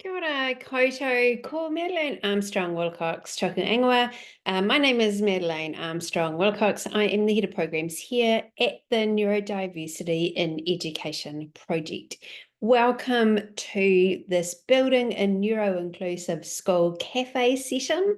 Kia ora koutou, ko Madeleine Armstrong-Wilcox, toku ingoa. My name is Madeleine Armstrong-Wilcox. I am the head of programs here at the Neurodiversity in Education project. Welcome to this Building a Neuroinclusive School Cafe session,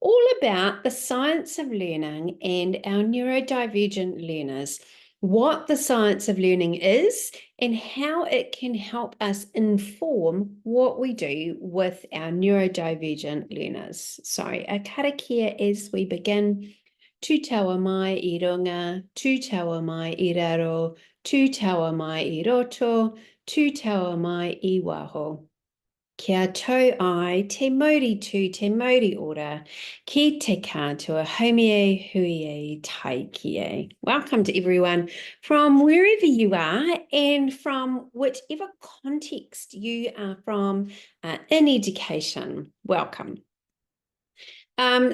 all about the science of learning and our neurodivergent learners, what the science of learning is, and how it can help us inform what we do with our neurodivergent learners. So, a karakia as we begin. Tu taua mai I runga, tu taua mai I raro, tu taua mai I roto, tu taua mai I waho. Kia tau ai te mauri tū te mauri ora, ki te kātua haumie huie taikie. Welcome to everyone from wherever you are and from whichever context you are from in education. Welcome.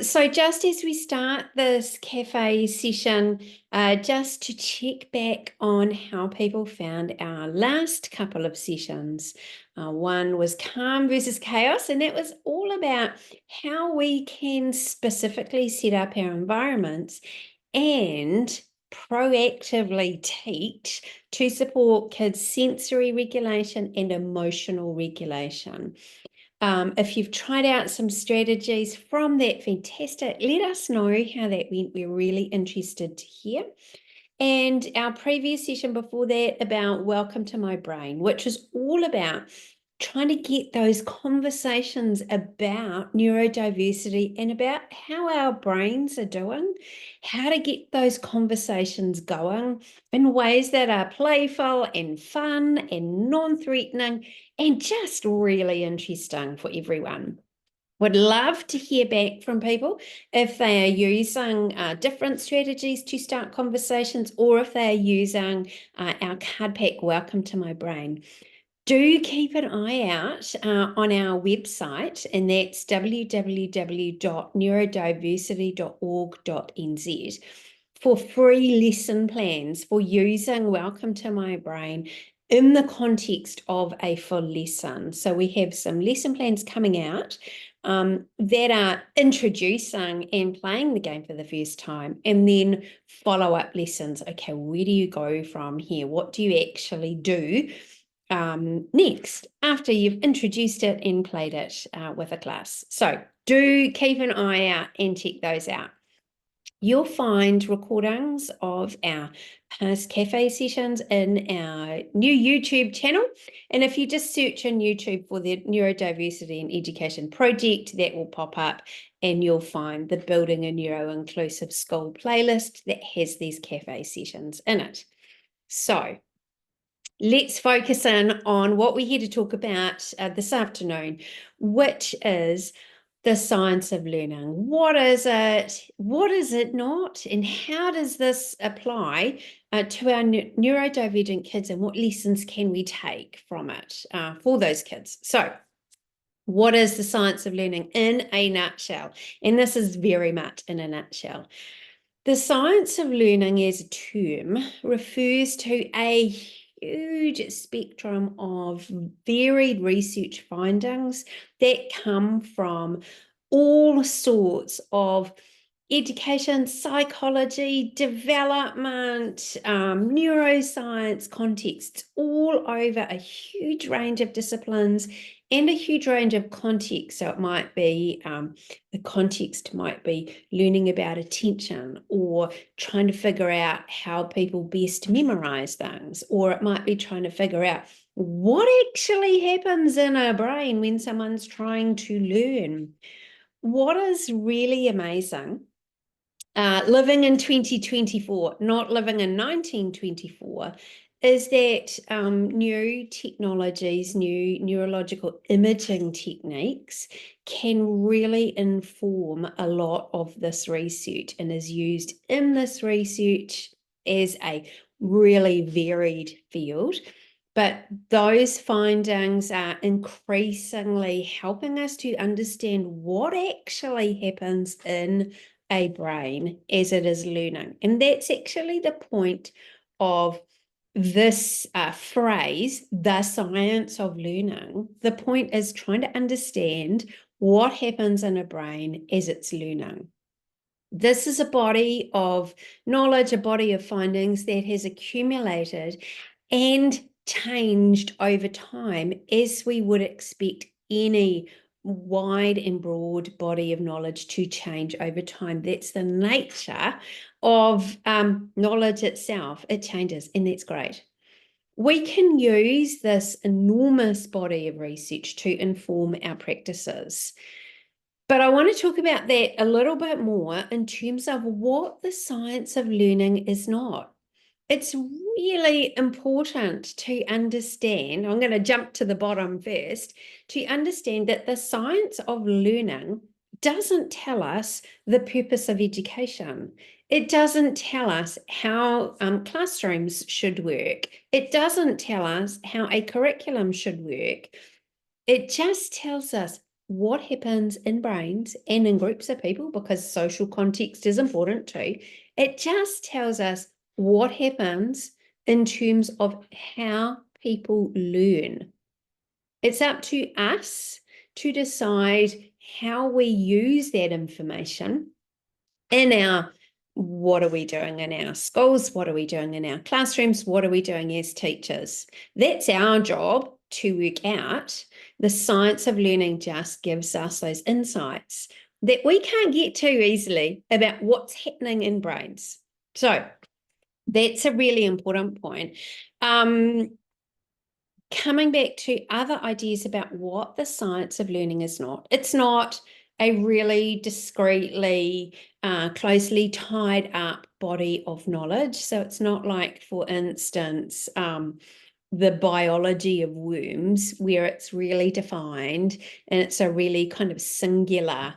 So just as we start this cafe session, just to check back on how people found our last couple of sessions. One was calm versus chaos, and that was all about how we can specifically set up our environments and proactively teach to support kids' sensory regulation and emotional regulation. If you've tried out some strategies from that, fantastic. Let us know how that went. We're really interested to hear. And our previous session before that about Welcome to My Brain, which is all about trying to get those conversations about neurodiversity and about how our brains are doing, how to get those conversations going in ways that are playful and fun and non-threatening and just really interesting for everyone. Would love to hear back from people if they are using different strategies to start conversations or if they are using our card pack Welcome to My Brain. Do keep an eye out on our website, and that's www.neurodiversity.org.nz for free lesson plans for using Welcome to My Brain in the context of a full lesson. So we have some lesson plans coming out that are introducing and playing the game for the first time, and then follow-up lessons. Okay, where do you go from here? What do you actually do next after you've introduced it and played it with a class? So do keep an eye out and check those out. You'll find recordings of our past cafe sessions in our new YouTube channel. And if you just search on YouTube for the Neurodiversity in Education project, that will pop up and you'll find the Building a Neuro-Inclusive School playlist that has these cafe sessions in it. So let's focus in on what we're here to talk about this afternoon, which is the science of learning. What is it? What is it not? And how does this apply to our neurodivergent kids, and what lessons can we take from it for those kids? So what is the science of learning in a nutshell? And this is very much in a nutshell. The science of learning as a term refers to a huge spectrum of varied research findings that come from all sorts of education, psychology, development, neuroscience contexts, all over a huge range of disciplines and a huge range of contexts. So it might be, the context might be learning about attention or trying to figure out how people best memorize things, or it might be trying to figure out what actually happens in our brain when someone's trying to learn. What is really amazing, living in 2024, not living in 1924, is that new technologies, new neurological imaging techniques can really inform a lot of this research and is used in this research as a really varied field. But those findings are increasingly helping us to understand what actually happens in a brain as it is learning. And that's actually the point of this phrase, the science of learning, the point is trying to understand what happens in a brain as it's learning. This is a body of knowledge, a body of findings that has accumulated and changed over time, as we would expect any wide and broad body of knowledge to change over time. That's the nature of knowledge itself. It changes, and that's great. We can use this enormous body of research to inform our practices. But I want to talk about that a little bit more in terms of what the science of learning is not. It's really important to understand, I'm going to jump to the bottom first, to understand that the science of learning doesn't tell us the purpose of education. It doesn't tell us how classrooms should work. It doesn't tell us how a curriculum should work. It just tells us what happens in brains and in groups of people, because social context is important too. It just tells us what happens in terms of how people learn. It's up to us to decide how we use that information in our, what are we doing in our schools? What are we doing in our classrooms? What are we doing as teachers? That's our job to work out. The science of learning just gives us those insights that we can't get too easily about what's happening in brains. So that's a really important point. Coming back to other ideas about what the science of learning is not. It's not a really discreetly, closely tied up body of knowledge. So it's not like, for instance, the biology of worms, where it's really defined and it's a really kind of singular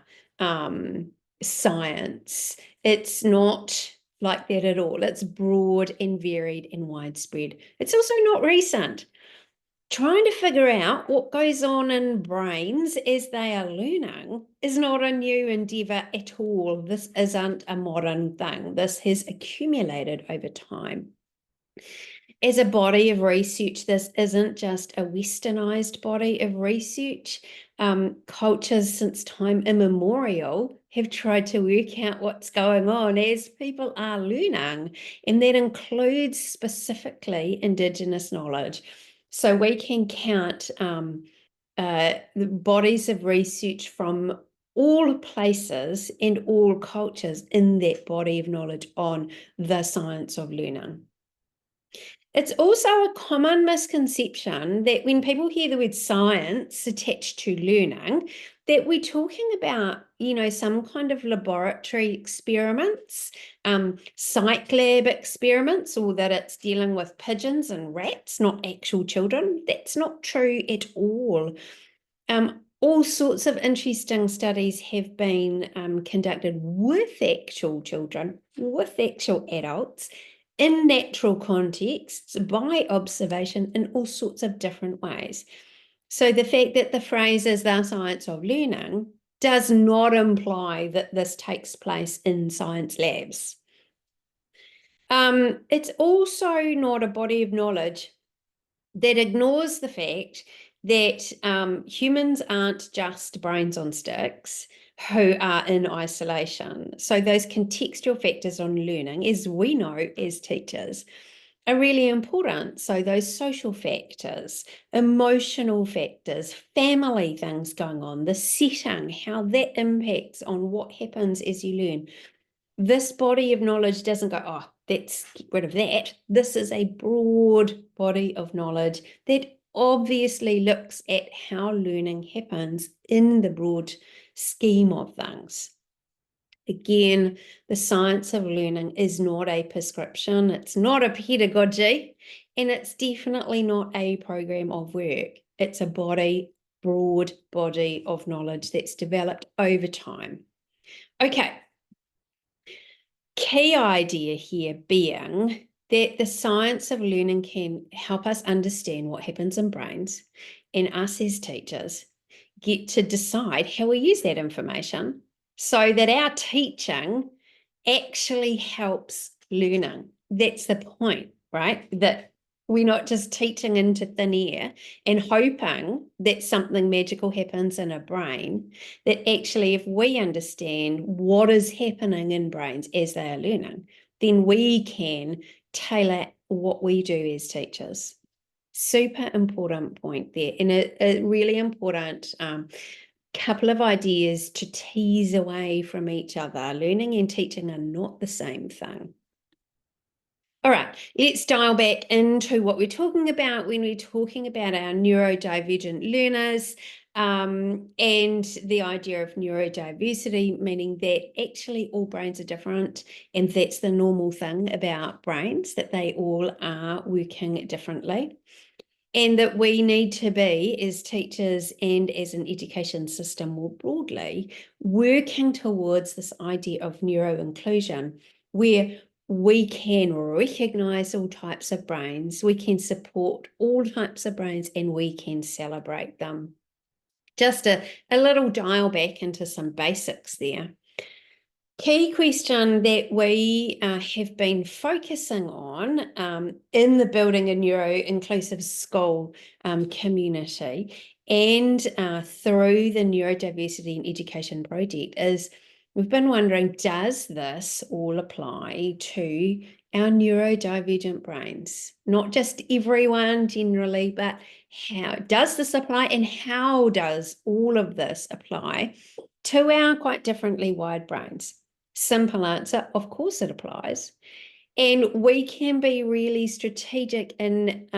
science. It's not like that at all. It's broad and varied and widespread. It's also not recent. Trying to figure out what goes on in brains as they are learning is not a new endeavor at all. This isn't a modern thing. This has accumulated over time. As a body of research, this isn't just a westernized body of research. Cultures since time immemorial have tried to work out what's going on as people are learning, and that includes specifically Indigenous knowledge. So we can count the bodies of research from all places and all cultures in that body of knowledge on the science of learning. It's also a common misconception that when people hear the word science attached to learning, that we're talking about, some kind of laboratory experiments, psych lab experiments, or that it's dealing with pigeons and rats, not actual children. That's not true at all. All sorts of interesting studies have been conducted with actual children, with actual adults, in natural contexts, by observation, in all sorts of different ways. So the fact that the phrase is the science of learning does not imply that this takes place in science labs. It's also not a body of knowledge that ignores the fact that humans aren't just brains on sticks who are in isolation. So those contextual factors on learning, as we know as teachers, are really important. So those social factors, emotional factors, family things going on, the setting, how that impacts on what happens as you learn. This body of knowledge doesn't go, oh, let's get rid of that. This is a broad body of knowledge that obviously looks at how learning happens in the broad scheme of things. Again, the science of learning is not a prescription. It's not a pedagogy, and it's definitely not a program of work. It's a broad body of knowledge that's developed over time. Okay. Key idea here being that the science of learning can help us understand what happens in brains, and us as teachers get to decide how we use that information so that our teaching actually helps learning. That's the point, right? That We're not just teaching into thin air and hoping that something magical happens in a brain, that actually if we understand what is happening in brains as they are learning, then we can tailor what we do as teachers. Super important point there, and a really important couple of ideas to tease away from each other. Learning and teaching are not the same thing. All right, let's dial back into what we're talking about when we're talking about our neurodivergent learners, and the idea of neurodiversity, meaning that actually all brains are different, and that's the normal thing about brains, that they all are working differently. And that we need to be, as teachers and as an education system more broadly, working towards this idea of neuroinclusion, where we can recognize all types of brains, we can support all types of brains, and we can celebrate them. Just a little dial back into some basics there. Key question that we have been focusing on in the Building a Neuro-Inclusive School community and through the Neurodiversity in Education project is we've been wondering, does this all apply to our neurodivergent brains? Not just everyone generally, but how does this apply, and how does all of this apply to our quite differently wired brains? Simple answer, of course it applies. And we can be really strategic in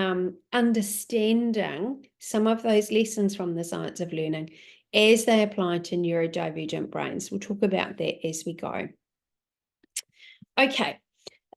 understanding some of those lessons from the science of learning as they apply to neurodivergent brains. We'll talk about that as we go. Okay.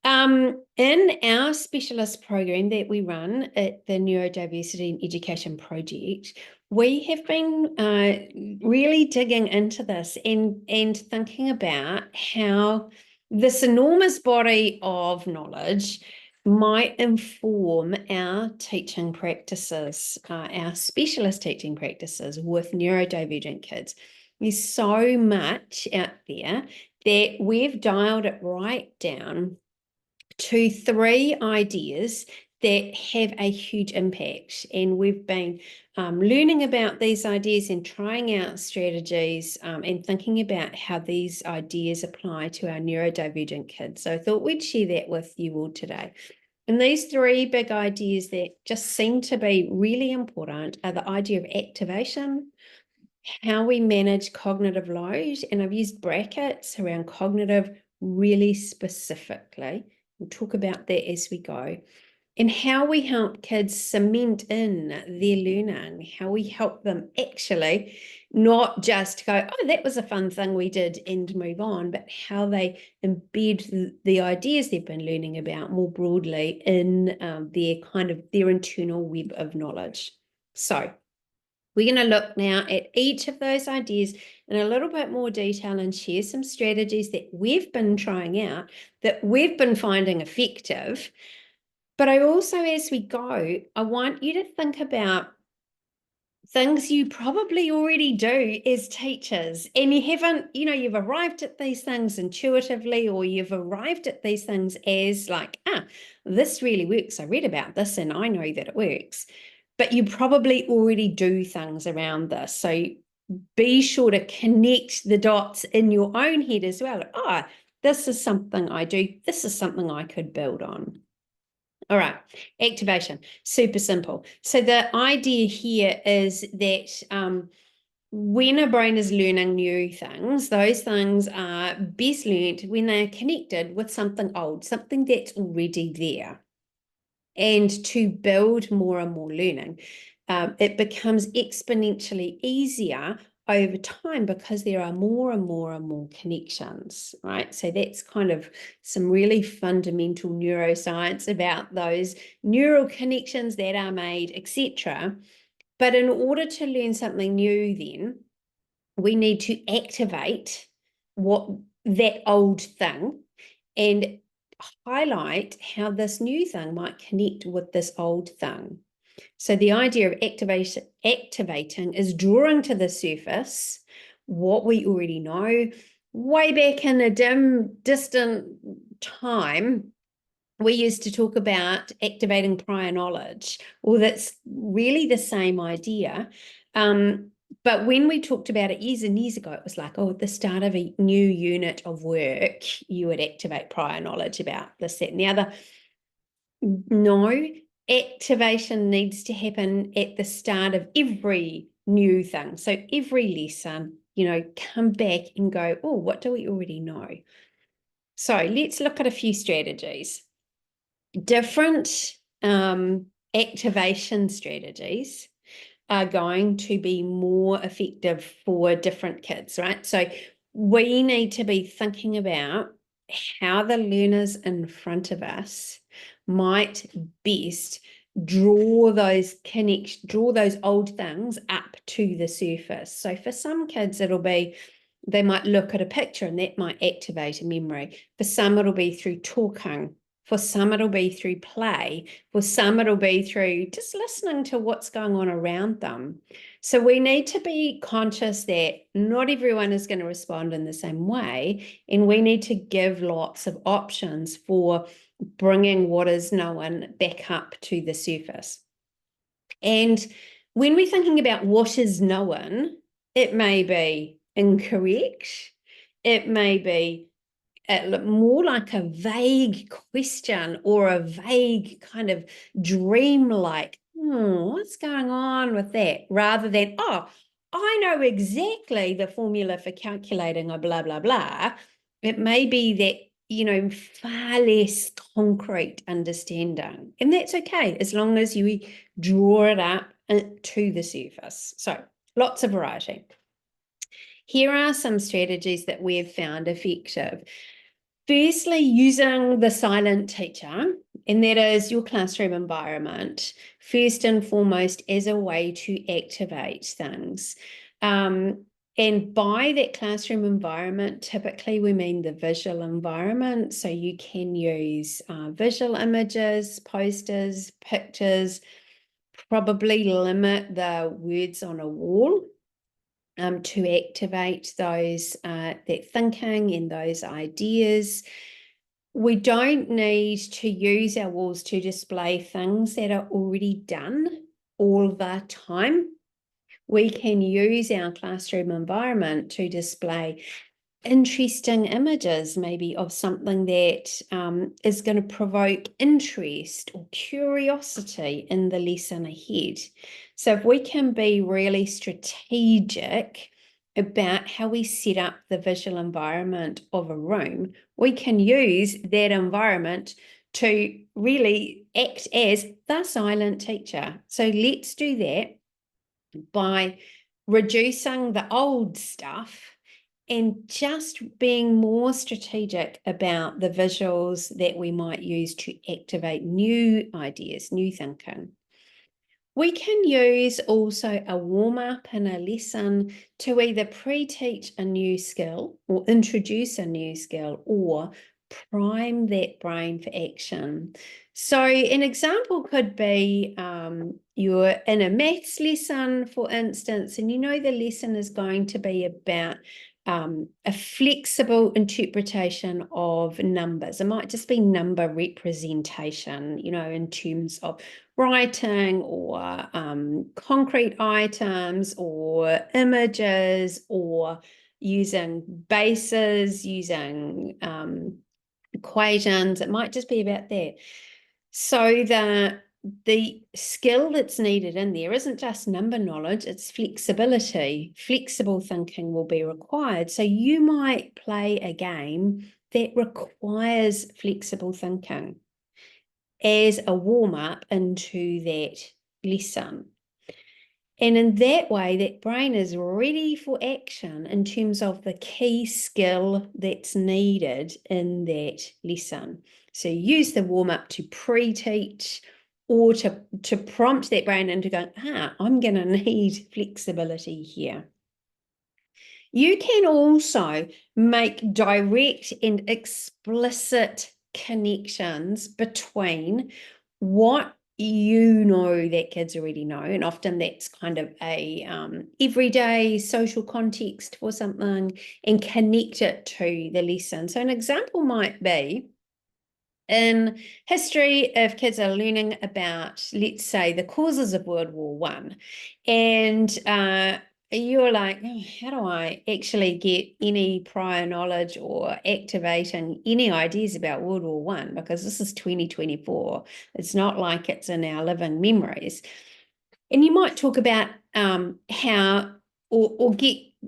In our specialist program that we run at the Neurodiversity in Education project, we have been really digging into this and thinking about how this enormous body of knowledge might inform our teaching practices, our specialist teaching practices with neurodivergent kids. There's so much out there that we've dialed it right down to 3 ideas that have a huge impact. And we've been learning about these ideas and trying out strategies and thinking about how these ideas apply to our neurodivergent kids. So I thought we'd share that with you all today. And these 3 big ideas that just seem to be really important are the idea of activation, how we manage cognitive load, and I've used brackets around cognitive really specifically. We'll talk about that as we go. And how we help kids cement in their learning, how we help them actually not just go, oh, that was a fun thing we did and move on, but how they embed the ideas they've been learning about more broadly in their internal web of knowledge. So we're going to look now at each of those ideas in a little bit more detail and share some strategies that we've been trying out, that we've been finding effective. But I also, as we go, I want you to think about things you probably already do as teachers, and you haven't, you've arrived at these things intuitively, or you've arrived at these things as like, this really works. I read about this and I know that it works. But you probably already do things around this. So be sure to connect the dots in your own head as well. This is something I do. This is something I could build on. All right, activation, super simple. So the idea here is that when a brain is learning new things, those things are best learned when they're connected with something old, something that's already there. And to build more and more learning, it becomes exponentially easier over time because there are more and more and more connections, right? So that's kind of some really fundamental neuroscience about those neural connections that are made, etc. But in order to learn something new, then we need to activate that old thing and highlight how this new thing might connect with this old thing. So the idea of activating is drawing to the surface what we already know way back in a dim, distant time, we used to talk about activating prior knowledge. Well, that's really the same idea. But when we talked about it years and years ago, it was like, oh, at the start of a new unit of work, you would activate prior knowledge about this, that, and the other. No, activation needs to happen at the start of every new thing. So every lesson, come back and go, oh, what do we already know? So let's look at a few strategies. Different activation strategies are going to be more effective for different kids, right? So we need to be thinking about how the learners in front of us might best draw those old things up to the surface. So for some kids, it'll be they might look at a picture and that might activate a memory. For some, it'll be through talking. For some, it'll be through play. For some, it'll be through just listening to what's going on around them. So we need to be conscious that not everyone is going to respond in the same way, and we need to give lots of options for bringing what is known back up to the surface. And when we're thinking about what is known, it may be incorrect. It may be more like a vague question or a vague kind of dream-like, what's going on with that? Rather than, oh, I know exactly the formula for calculating a blah, blah, blah. It may be that, far less concrete understanding. And that's okay, as long as you draw it up to the surface. So lots of variety. Here are some strategies that we've found effective. Firstly, using the silent teacher, and that is your classroom environment, first and foremost, as a way to activate things. And by that classroom environment, typically we mean the visual environment. So you can use visual images, posters, pictures, probably limit the words on a wall to activate those that thinking and those ideas. We don't need to use our walls to display things that are already done all the time. We can use our classroom environment to display interesting images, maybe of something that is going to provoke interest or curiosity in the lesson ahead. So if we can be really strategic about how we set up the visual environment of a room, we can use that environment to really act as the silent teacher. So let's do that by reducing the old stuff and just being more strategic about the visuals that we might use to activate new ideas, new thinking. We can use also a warm-up and a lesson to either pre-teach a new skill or introduce a new skill or prime that brain for action. So an example could be you're in a maths lesson, for instance, and the lesson is going to be about a flexible interpretation of numbers. It might just be number representation, in terms of writing or concrete items or images or using bases, using equations. It might just be about that. So the skill that's needed in there isn't just number knowledge, it's flexibility. Flexible thinking will be required. So you might play a game that requires flexible thinking as a warm-up into that lesson. And in that way, that brain is ready for action in terms of the key skill that's needed in that lesson. So use the warm-up to pre-teach or to prompt that brain into going, I'm going to need flexibility here. You can also make direct and explicit connections between what that kids already know, and often that's kind of a everyday social context for something, and connect it to the lesson. So an example might be in history, if kids are learning about, let's say, the causes of World War One, and you're like, oh, how do I actually get any prior knowledge or activating any ideas about World War One? Because this is 2024. It's not like it's in our living memories. And you might talk about how or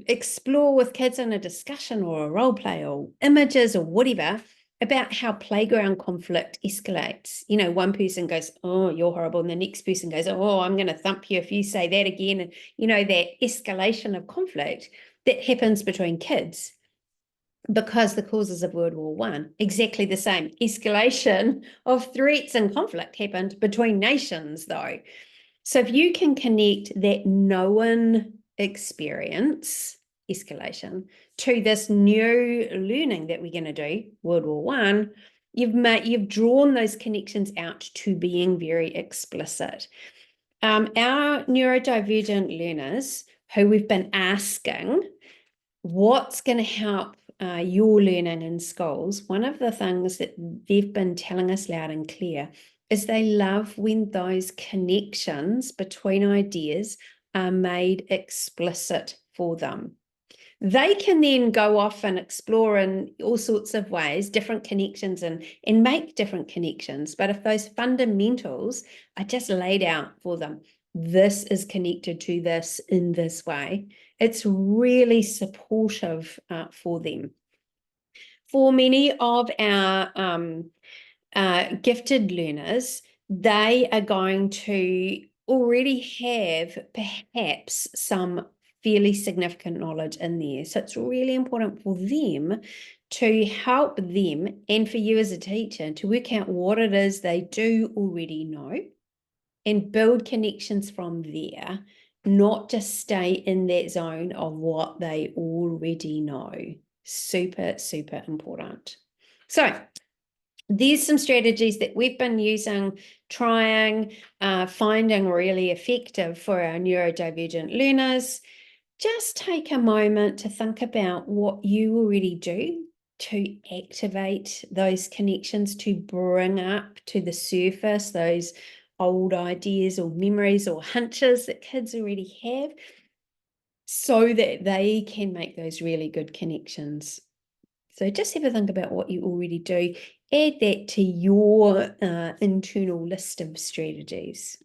explore with kids in a discussion or a role play or images or whatever about how playground conflict escalates. You know, one person goes, oh, you're horrible. And the next person goes, oh, I'm going to thump you if you say that again. And, you know, that escalation of conflict that happens between kids because the causes of World War One, exactly the same. Escalation of threats and conflict happened between nations, though. So if you can connect that known experience, escalation, to this new learning that we're going to do, World War One, you've drawn those connections out to being very explicit. Our neurodivergent learners, who we've been asking, what's going to help your learning in schools? One of the things that they've been telling us loud and clear is they love when those connections between ideas are made explicit for them. They can then go off and explore in all sorts of ways, different connections and make different connections. But if those fundamentals are just laid out for them, this is connected to this in this way, it's really supportive for them. For many of our gifted learners, they are going to already have perhaps some fairly significant knowledge in there. So it's really important for them to help them and for you as a teacher to work out what it is they do already know and build connections from there, not just stay in that zone of what they already know. Super, super important. So there's some strategies that we've been using, trying, finding really effective for our neurodivergent learners. Just take a moment to think about what you already do to activate those connections, to bring up to the surface those old ideas or memories or hunches that kids already have so that they can make those really good connections. So just have a think about what you already do. Add that to your internal list of strategies.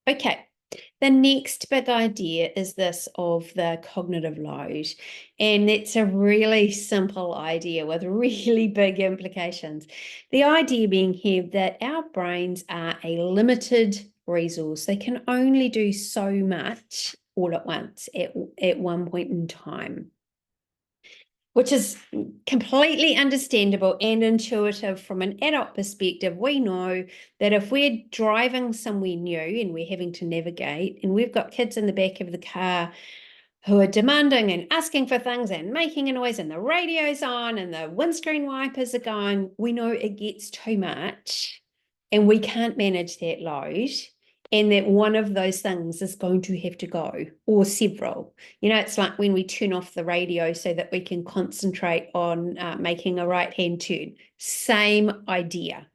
Okay, the next big idea is this of the cognitive load. And it's a really simple idea with really big implications. The idea being here that our brains are a limited resource. They can only do so much all at once at one point in time, which is completely understandable and intuitive from an adult perspective. We know that if we're driving somewhere new and we're having to navigate and we've got kids in the back of the car who are demanding and asking for things and making a noise and the radio's on and the windscreen wipers are going, we know it gets too much and we can't manage that load. And that one of those things is going to have to go, or several. You know, it's like when we turn off the radio so that we can concentrate on making a right-hand turn. Same idea.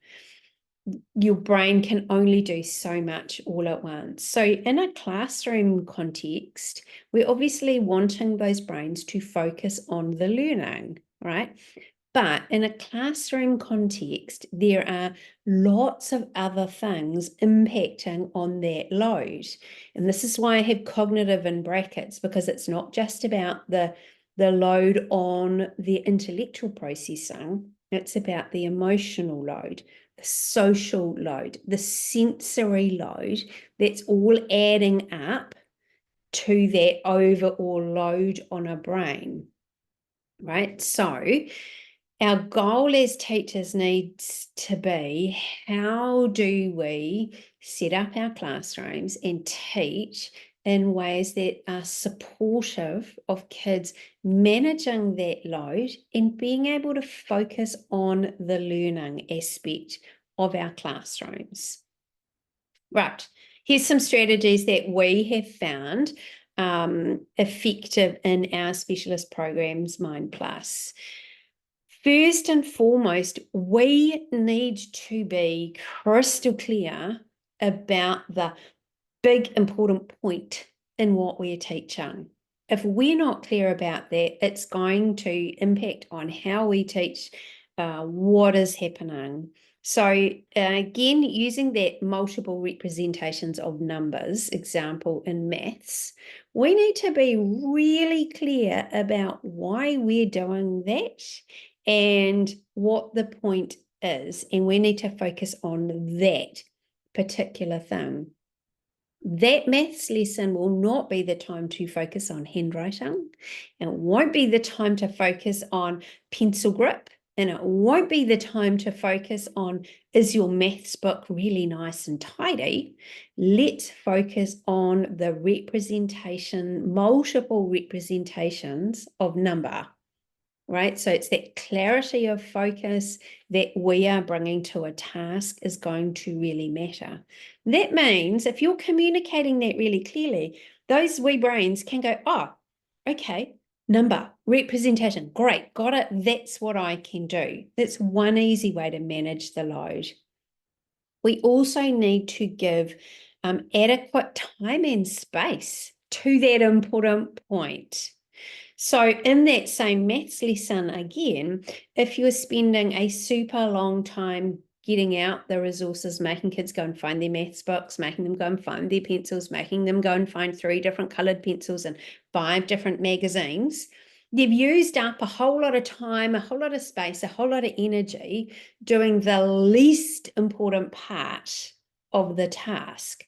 Your brain can only do so much all at once. So in a classroom context, we're obviously wanting those brains to focus on the learning, right? But in a classroom context, there are lots of other things impacting on that load. And this is why I have cognitive in brackets, because it's not just about the load on the intellectual processing, it's about the emotional load, the social load, the sensory load that's all adding up to that overall load on a brain, right? So our goal as teachers needs to be, how do we set up our classrooms and teach in ways that are supportive of kids managing that load and being able to focus on the learning aspect of our classrooms. Right, here's some strategies that we have found effective in our specialist programs, Mind Plus. First and foremost, we need to be crystal clear about the big important point in what we're teaching. If we're not clear about that, it's going to impact on how we teach, what is happening. So again, using that multiple representations of numbers example in maths, we need to be really clear about why we're doing that and what the point is. And we need to focus on that particular thing. That maths lesson will not be the time to focus on handwriting. It won't be the time to focus on pencil grip. And it won't be the time to focus on, is your maths book really nice and tidy? Let's focus on the representation, multiple representations of number, right? So it's that clarity of focus that we are bringing to a task is going to really matter. That means if you're communicating that really clearly, those wee brains can go, oh, okay, number, representation, great, got it, that's what I can do. That's one easy way to manage the load. We also need to give adequate time and space to that important point. So in that same maths lesson again, if you're spending a super long time getting out the resources, making kids go and find their maths books, making them go and find their pencils, making them go and find 3 different colored pencils and 5 different magazines, they've used up a whole lot of time, a whole lot of space, a whole lot of energy doing the least important part of the task.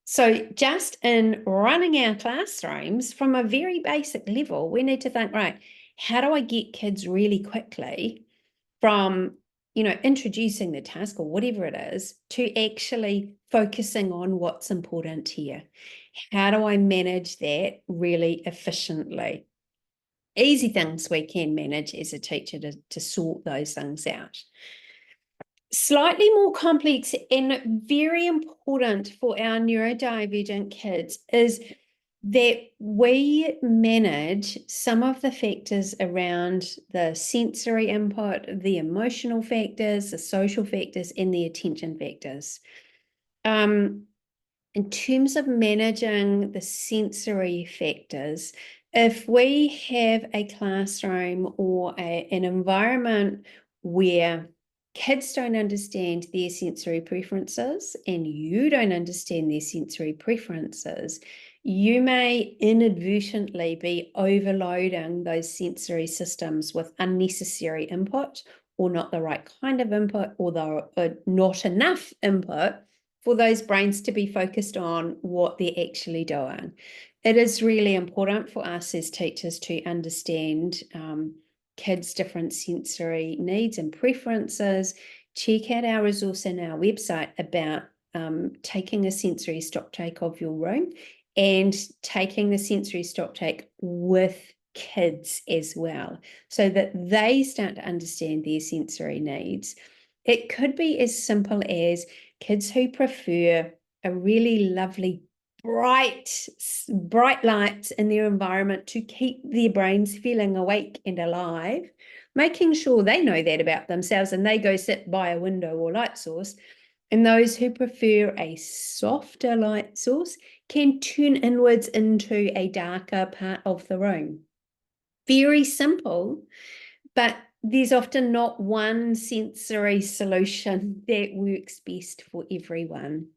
So just in running our classrooms from a very basic level, we need to think, right, how do I get kids really quickly from, introducing the task or whatever it is to actually focusing on what's important here? How do I manage that really efficiently? Easy things we can manage as a teacher to sort those things out. Slightly more complex and very important for our neurodivergent kids is that we manage some of the factors around the sensory input, the emotional factors, the social factors, and the attention factors. In terms of managing the sensory factors, if we have a classroom or an environment where kids don't understand their sensory preferences and you don't understand their sensory preferences, you may inadvertently be overloading those sensory systems with unnecessary input or not the right kind of input or not enough input for those brains to be focused on what they're actually doing. It is really important for us as teachers to understand kids' different sensory needs and preferences. Check out our resource in our website about taking a sensory stocktake of your room and taking the sensory stocktake with kids as well, so that they start to understand their sensory needs. It could be as simple as kids who prefer a really lovely bright lights in their environment to keep their brains feeling awake and alive, making sure they know that about themselves and they go sit by a window or light source. And those who prefer a softer light source can turn inwards into a darker part of the room. Very simple, but there's often not one sensory solution that works best for everyone.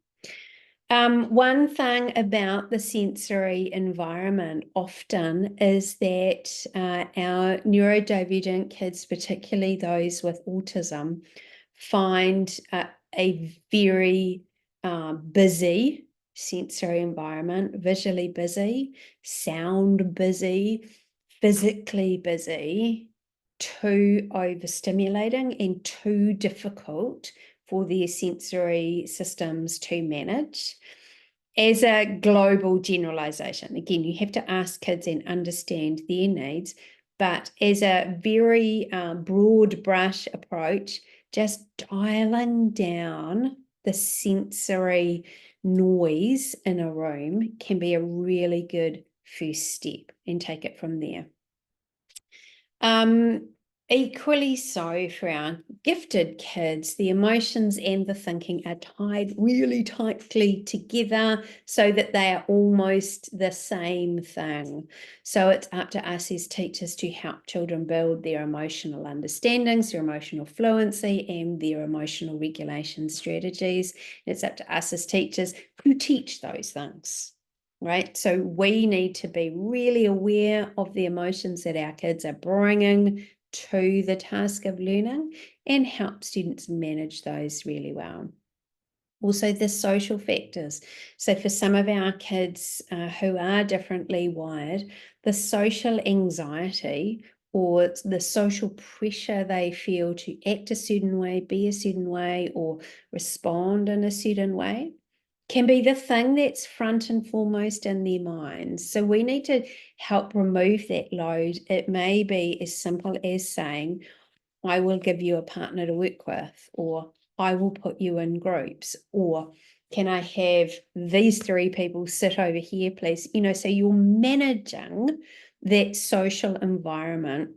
One thing about the sensory environment often is that our neurodivergent kids, particularly those with autism, find a very busy sensory environment, visually busy, sound busy, physically busy, too overstimulating and too difficult for their sensory systems to manage. As a global generalization, again, you have to ask kids and understand their needs, but as a very broad brush approach, just dialing down the sensory noise in a room can be a really good first step, and take it from there. Equally so for our gifted kids, the emotions and the thinking are tied really tightly together so that they are almost the same thing. So it's up to us as teachers to help children build their emotional understandings, their emotional fluency, and their emotional regulation strategies. It's up to us as teachers who teach those things. Right? So we need to be really aware of the emotions that our kids are bringing to the task of learning and help students manage those really well. Also, the social factors. So for some of our kids who are differently wired, the social anxiety or the social pressure they feel to act a certain way, be a certain way, or respond in a certain way can be the thing that's front and foremost in their minds. So we need to help remove that load. It may be as simple as saying, I will give you a partner to work with, or I will put you in groups, or can I have these 3 people sit over here, please? So you're managing that social environment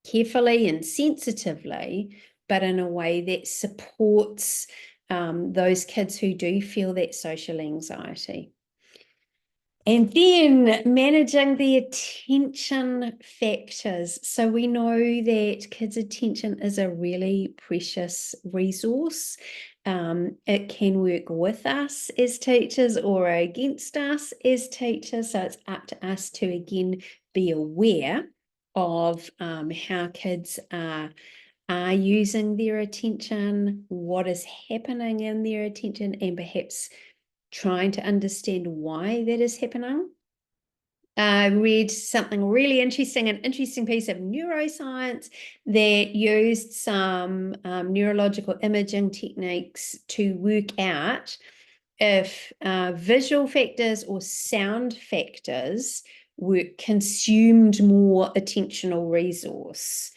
carefully and sensitively, but in a way that supports those kids who do feel that social anxiety. And then managing the attention factors. So we know that kids' attention is a really precious resource. It can work with us as teachers or against us as teachers. So it's up to us to, again, be aware of how kids are using their attention, what is happening in their attention, and perhaps trying to understand why that is happening. I read something really interesting, an interesting piece of neuroscience that used some neurological imaging techniques to work out if visual factors or sound factors were consumed more attentional resource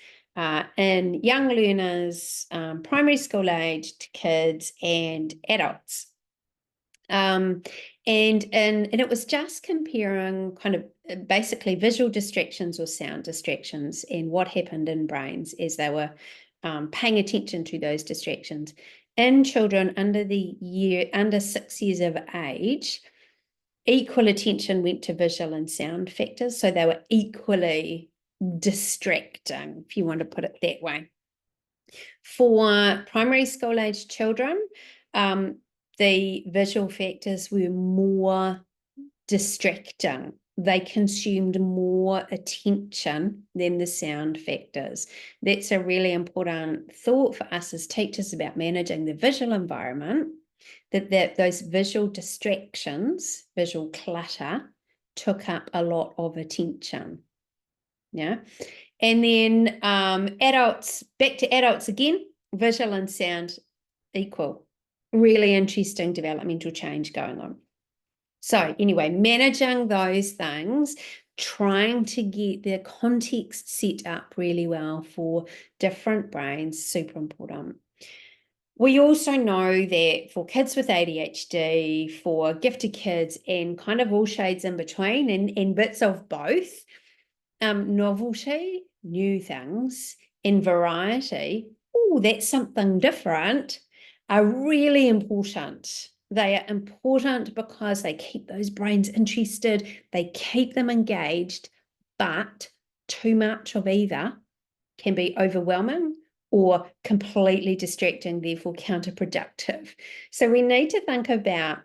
in young learners, primary school aged kids, and adults. And it was just comparing kind of basically visual distractions or sound distractions and what happened in brains as they were paying attention to those distractions. In children under 6 years of age, equal attention went to visual and sound factors, so they were equally distracting, if you want to put it that way. For primary school age children, the visual factors were more distracting. They consumed more attention than the sound factors. That's a really important thought for us as teachers about managing the visual environment, that those visual distractions, visual clutter, took up a lot of attention. Yeah. And then adults, back to adults again, visual and sound equal. Really interesting developmental change going on. So anyway, managing those things, trying to get the context set up really well for different brains, super important. We also know that for kids with ADHD, for gifted kids, and kind of all shades in between and bits of both, novelty, new things, and variety, that's something different, are really important. They are important because they keep those brains interested, they keep them engaged, but too much of either can be overwhelming or completely distracting, therefore counterproductive. So we need to think about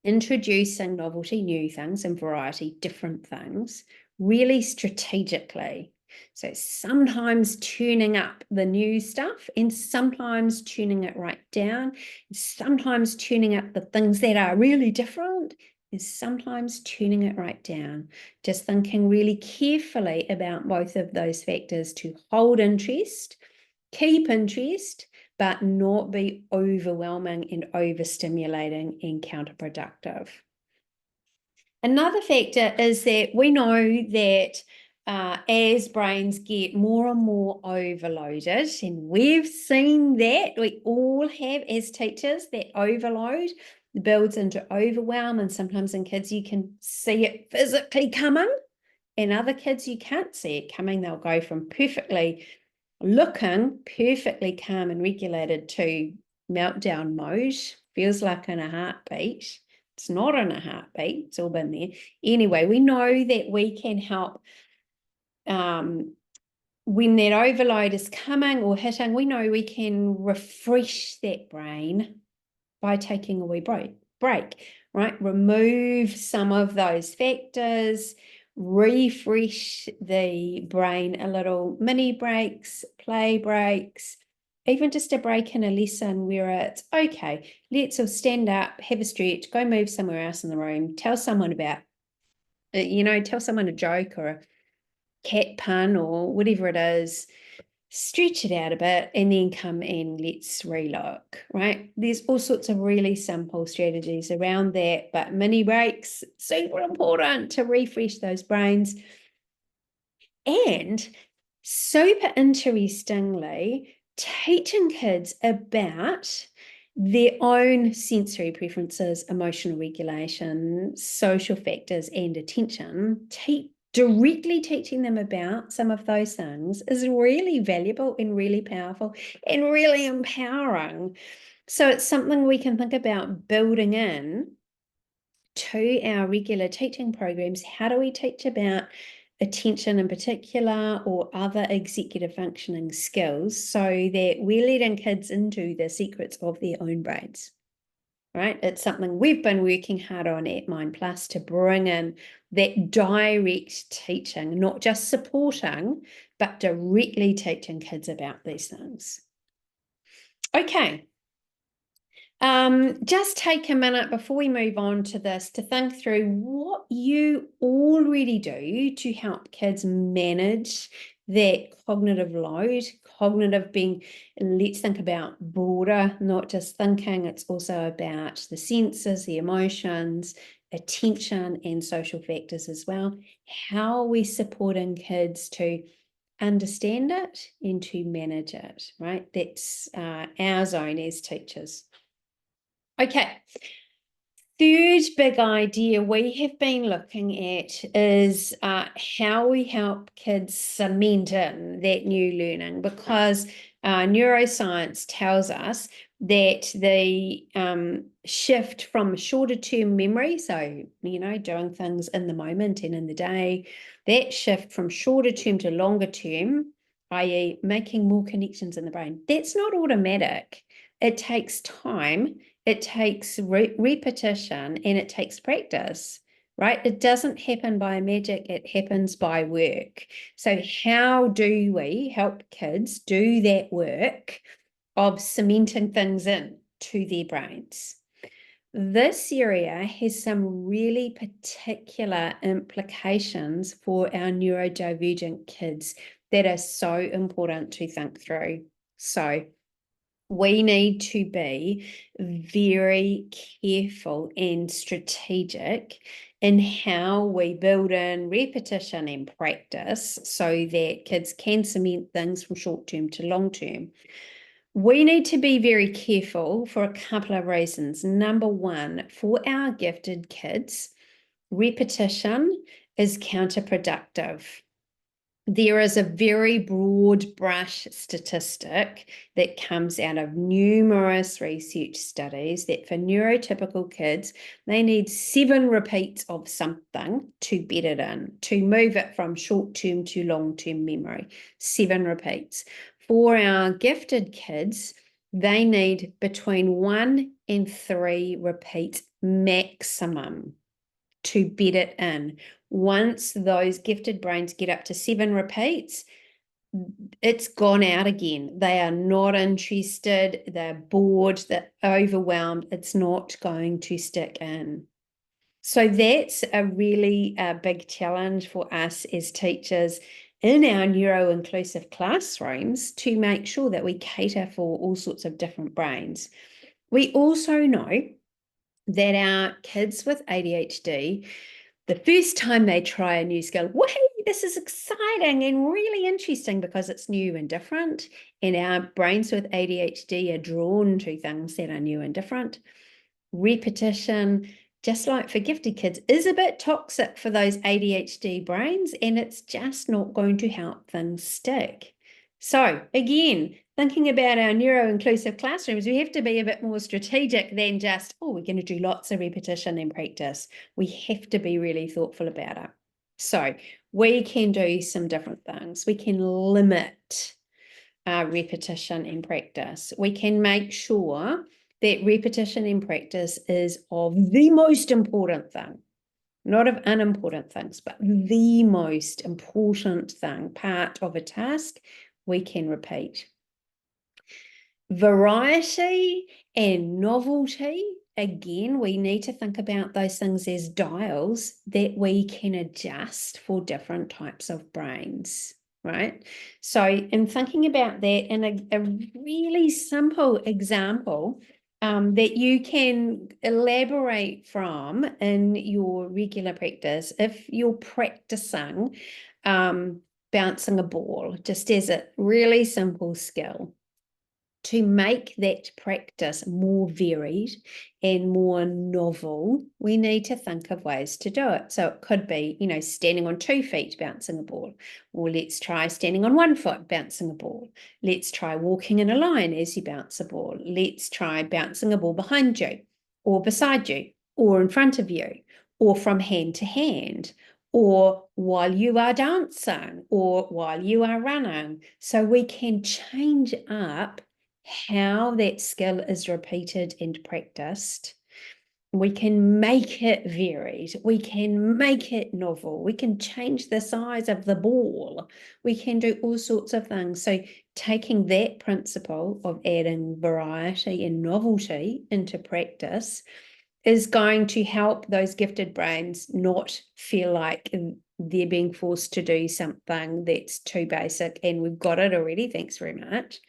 introducing novelty, new things, and variety, different things, really strategically. So sometimes tuning up the new stuff and sometimes tuning it right down, sometimes tuning up the things that are really different and sometimes tuning it right down. Just thinking really carefully about both of those factors to hold interest, keep interest, but not be overwhelming and overstimulating and counterproductive. Another factor is that we know that as brains get more and more overloaded, and we've seen that, we all have as teachers, that overload builds into overwhelm, and sometimes in kids you can see it physically coming and other kids, you can't see it coming. They'll go from looking perfectly calm and regulated to meltdown mode. Feels like in a heartbeat. It's not in a heartbeat. It's all been there. Anyway, we know that we can help when that overload is coming or hitting. We know we can refresh that brain by taking a wee break, right? Remove some of those factors, refresh the brain a little, mini breaks, play breaks, even just a break in a lesson where it's, okay, let's all stand up, have a stretch, go move somewhere else in the room, tell someone about, tell someone a joke or a cat pun or whatever it is, stretch it out a bit, and then come and let's relook, right? There's all sorts of really simple strategies around that, but mini breaks, super important to refresh those brains. And super interestingly, teaching kids about their own sensory preferences, emotional regulation, social factors, and attention, directly teaching them about some of those things is really valuable and really powerful and really empowering. So it's something we can think about building in to our regular teaching programs. How do we teach about attention in particular or other executive functioning skills so that we're letting kids into the secrets of their own brains? Right? It's something we've been working hard on at Mind Plus to bring in that direct teaching, not just supporting, but directly teaching kids about these things. Okay. Just take a minute before we move on to this to think through what you already do to help kids manage that cognitive load. Cognitive being, let's think about broader, not just thinking, it's also about the senses, the emotions, attention, and social factors as well. How are we supporting kids to understand it and to manage it, right? That's our zone as teachers. Okay, third big idea we have been looking at is how we help kids cement in that new learning, because neuroscience tells us that the shift from shorter term memory, so, doing things in the moment and in the day, that shift from shorter term to longer term, i.e. making more connections in the brain, that's not automatic. It takes time. It takes repetition and it takes practice, right? It doesn't happen by magic, it happens by work. So how do we help kids do that work of cementing things in to their brains? This area has some really particular implications for our neurodivergent kids that are so important to think through. So we need to be very careful and strategic in how we build in repetition and practice so that kids can cement things from short term to long term. We need to be very careful for a couple of reasons. Number one, for our gifted kids, repetition is counterproductive. There is a very broad brush statistic that comes out of numerous research studies that for neurotypical kids, they need 7 repeats of something to bed it in, to move it from short-term to long-term memory. 7 repeats. For our gifted kids, they need between 1 and 3 repeats maximum to bed it in. Once those gifted brains get up to 7 repeats, it's gone out again. They are not interested, they're bored, they're overwhelmed. It's not going to stick in. So that's a really big challenge for us as teachers in our neuro-inclusive classrooms to make sure that we cater for all sorts of different brains. We also know that our kids with ADHD, the first time they try a new skill, whee, this is exciting and really interesting because it's new and different. And our brains with ADHD are drawn to things that are new and different. Repetition just like for gifted kids, is a bit toxic for those ADHD brains, and it's just not going to help things stick. So again, thinking about our neuro-inclusive classrooms, we have to be a bit more strategic than just, oh, we're going to do lots of repetition and practice. We have to be really thoughtful about it. So we can do some different things. We can limit repetition and practice. We can make sure that repetition and practice is of the most important thing, not of unimportant things, but the most important thing, part of a task we can repeat. Variety and novelty, again, we need to think about those things as dials that we can adjust for different types of brains. Right? So in thinking about that, in a really simple example that you can elaborate from in your regular practice, if you're practicing bouncing a ball, just as a really simple skill, to make that practice more varied and more novel, we need to think of ways to do it. So it could be, standing on 2 feet, bouncing a ball, or let's try standing on 1 foot, bouncing a ball. Let's try walking in a line as you bounce a ball. Let's try bouncing a ball behind you, or beside you, or in front of you, or from hand to hand, or while you are dancing, or while you are running. So we can change up how that skill is repeated and practiced. We can make it varied. We can make it novel. We can change the size of the ball. We can do all sorts of things. So taking that principle of adding variety and novelty into practice is going to help those gifted brains not feel like they're being forced to do something that's too basic and we've got it already, thanks very much.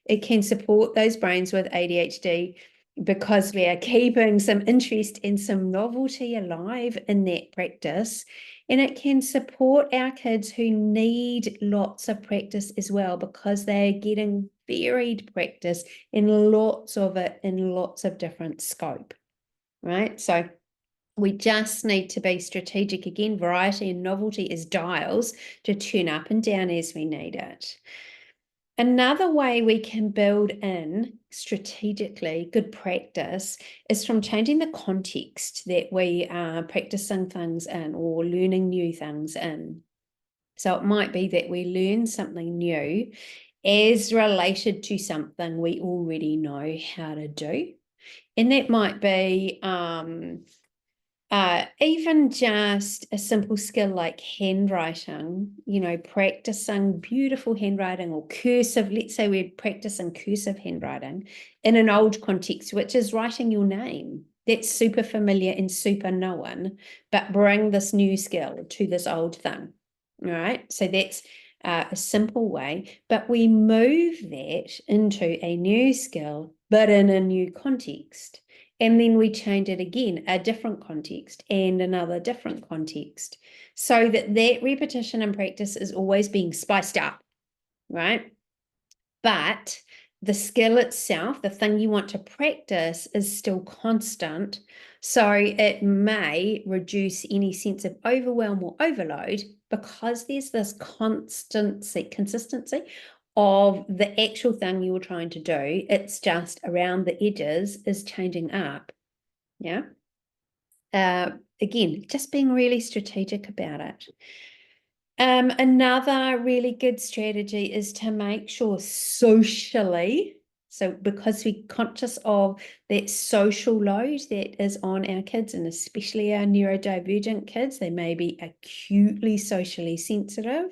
It can support those brains with ADHD because we are keeping some interest and some novelty alive in that practice. And it can support our kids who need lots of practice as well because they're getting varied practice and lots of it in lots of different scope, right? So we just need to be strategic. Again, variety and novelty is dials to turn up and down as we need it. Another way we can build in strategically good practice is from changing the context that we are practicing things in or learning new things in. So it might be that we learn something new as related to something we already know how to do. And that might be even just a simple skill like handwriting, practicing beautiful handwriting or cursive. Let's say we're practicing cursive handwriting in an old context, which is writing your name. That's super familiar and super known, but bring this new skill to this old thing. All right. So that's a simple way, but we move that into a new skill, but in a new context. And then we change it again, a different context and another different context, so that repetition and practice is always being spiced up, right? But the skill itself, the thing you want to practice, is still constant. So it may reduce any sense of overwhelm or overload because there's this consistency of the actual thing you were trying to do. It's just around the edges is changing up. Yeah. Again, just being really strategic about it. Another really good strategy is to make sure socially, so because we're conscious of that social load that is on our kids, and especially our neurodivergent kids, they may be acutely socially sensitive,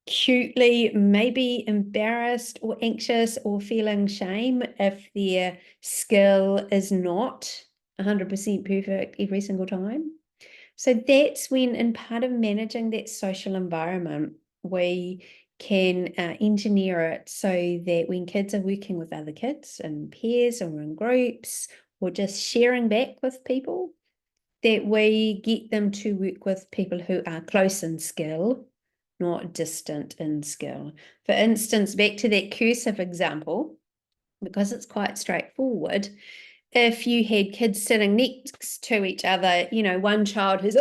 acutely maybe embarrassed or anxious or feeling shame if their skill is not 100% perfect every single time. So that's when, in part of managing that social environment, we can engineer it so that when kids are working with other kids in pairs or in groups or just sharing back with people, that we get them to work with people who are close in skill, not distant in skill. For instance, back to that cursive example, because it's quite straightforward, if you had kids sitting next to each other, one child who's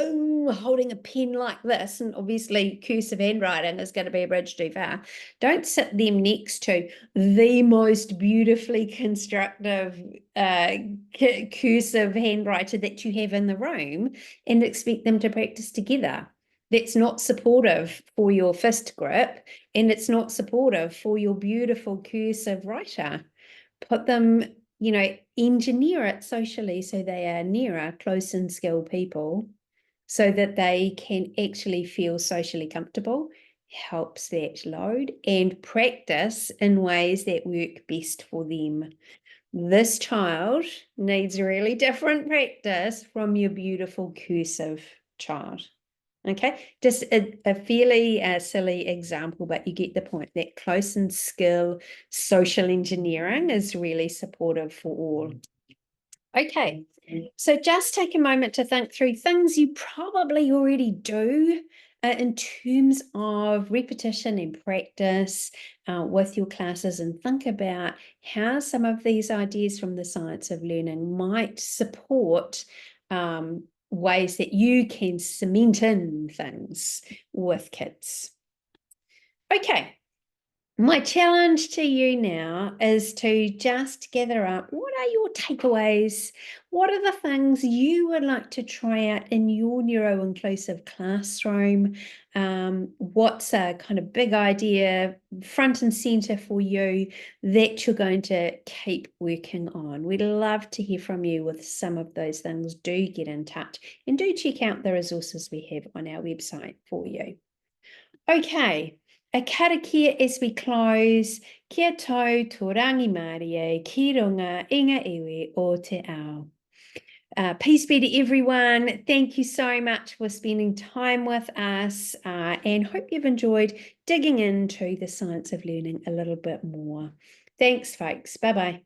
holding a pen like this, and obviously cursive handwriting is going to be a bridge too far. Don't sit them next to the most beautifully constructive cursive handwriter that you have in the room and expect them to practice together. That's not supportive for your fist grip, and it's not supportive for your beautiful cursive writer. Put them, engineer it socially so they are nearer close and skilled people so that they can actually feel socially comfortable, helps that load, and practice in ways that work best for them. This child needs really different practice from your beautiful cursive child. Okay, just a fairly silly example, but you get the point. That close and skill social engineering is really supportive for all. Okay, so just take a moment to think through things you probably already do in terms of repetition and practice with your classes, and think about how some of these ideas from the science of learning might support ways that you can cement in things with kids. Okay. My challenge to you now is to just gather up what are your takeaways? What are the things you would like to try out in your neuro-inclusive classroom? What's a kind of big idea front and center for you that you're going to keep working on? We'd love to hear from you with some of those things. Do get in touch and do check out the resources we have on our website for you. Okay. A karakia as we close, kia tau tō rangi Māori ki runga inga iwi o te ao. Peace be to everyone. Thank you so much for spending time with us and hope you've enjoyed digging into the science of learning a little bit more. Thanks, folks. Bye-bye.